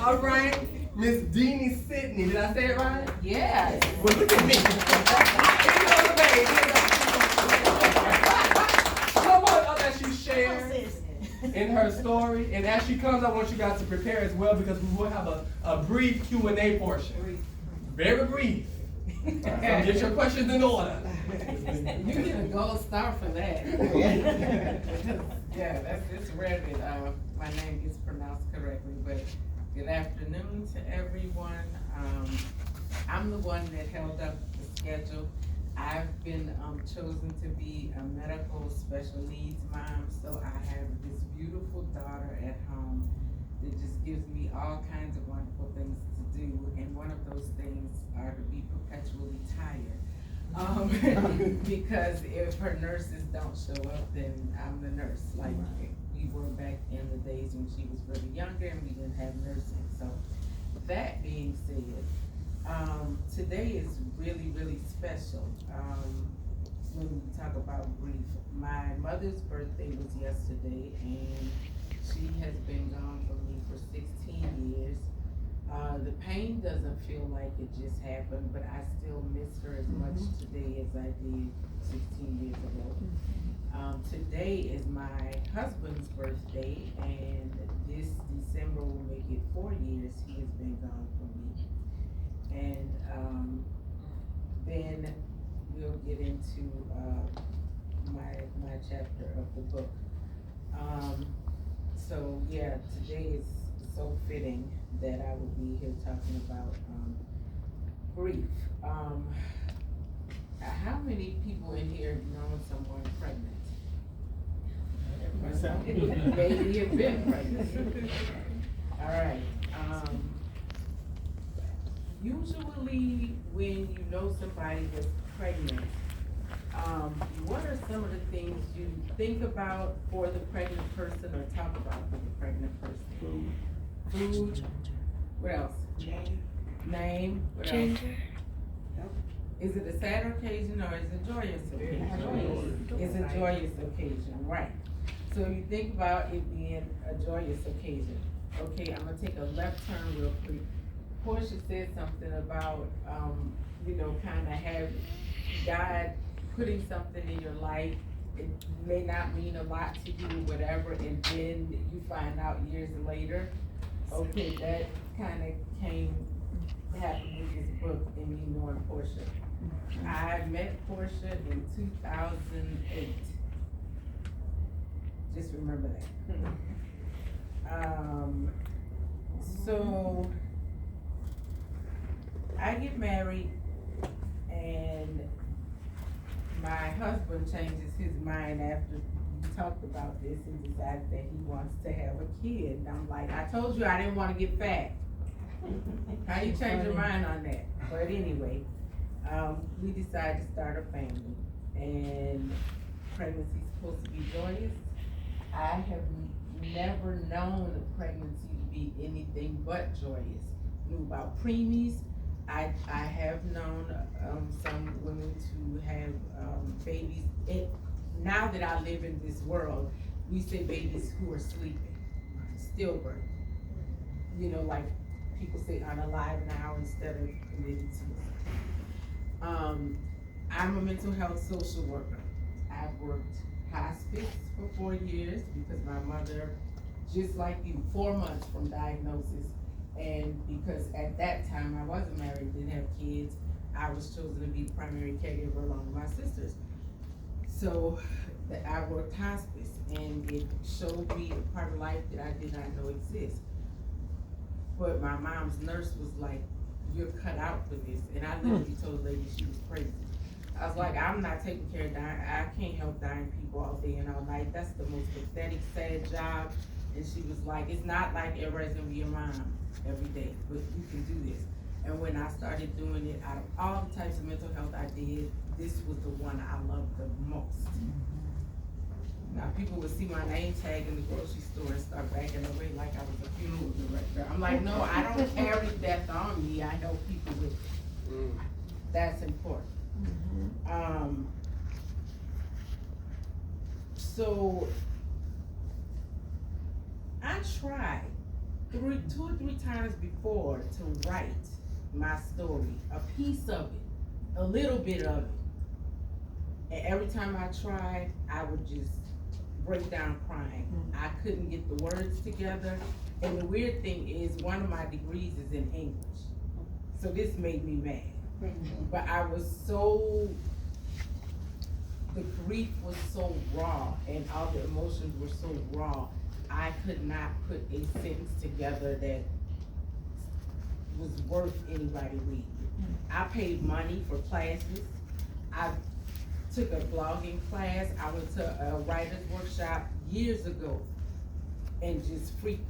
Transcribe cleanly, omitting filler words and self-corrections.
All right, Miss Denie Sidney. Did I say it right? Yes. Well, look at me. Come on up as she shares in her story. And as she comes, I want you guys to prepare as well because we will have a brief Q&A portion. Very brief. So get your questions in order. You get a gold star for that. Yeah, it's rare that my name gets pronounced correctly, but good afternoon to everyone. I'm the one that held up the schedule. I've been chosen to be a medical special needs mom, so I have this beautiful daughter at home that just gives me all kinds of wonderful things to do, and one of those things are to be perpetually tired. Because if her nurses don't show up, then I'm the nurse, like we were back in the days when she was really younger and we didn't have nursing. So that being said, today is really, really special. When we talk about grief, my mother's birthday was yesterday and she has been gone from me for 16 years. The pain doesn't feel like it just happened, but I still miss her as much today as I did 16 years ago. Today is my husband's birthday, and this December will make it 4 years he has been gone from me. And then we'll get into my chapter of the book. So yeah, today is so fitting that I will be here talking about grief. How many people in here have known someone pregnant? Maybe have been pregnant. All right. Usually when you know somebody that's pregnant, what are some of the things you think about for the pregnant person or talk about for the pregnant person? Food. What else? Name. What else? Is it a sad occasion or is it a joyous occasion? It's a joyous occasion, right. So you think about it being a joyous occasion. Okay, I'm gonna take a left turn real quick. Portia said something about, kind of have God putting something in your life. It may not mean a lot to you or whatever, and then you find out years later. Okay, that kind of happened with this book and me knowing Portia. I met Portia in 2008. Just remember that. So I get married and my husband changes his mind after we talked about this and decided that he wants to have a kid. And I'm like, I told you I didn't want to get fat. How you change your mind on that? But anyway, we decided to start a family, and pregnancy is supposed to be joyous. I have never known a pregnancy to be anything but joyous. Knew about preemies. I have known some women to have babies. Now that I live in this world, we say babies who are sleeping, stillbirth. Like people say unalive now instead of committed suicide. I'm a mental health social worker. I've worked hospice for 4 years because my mother, just like you, 4 months from diagnosis. And because at that time I wasn't married, didn't have kids, I was chosen to be the primary caregiver along with my sisters. So I worked hospice, and it showed me a part of life that I did not know exists. But my mom's nurse was like, "You're cut out for this," and I literally told the lady she was crazy. I was like, "I'm not taking care of dying. I can't help dying people all day and all night. That's the most pathetic, sad job." And she was like, "It's not like everybody's gonna be your mom every day, but you can do this." And when I started doing it, out of all the types of mental health I did, this was the one I loved the most. Now people would see my name tag in the grocery store and start backing away like I was a funeral director. I'm like, no, I don't carry death on me. I help people with it. That's important. So I tried 2 or 3 times before to write my story, a piece of it, a little bit of it. And every time I tried, I would just break down crying. I couldn't get the words together. And the weird thing is, one of my degrees is in English. So this made me mad. But I was so, the grief was so raw and all the emotions were so raw. I could not put a sentence together that was worth anybody reading. I paid money for classes. I took a blogging class. I went to a writer's workshop years ago and just freaked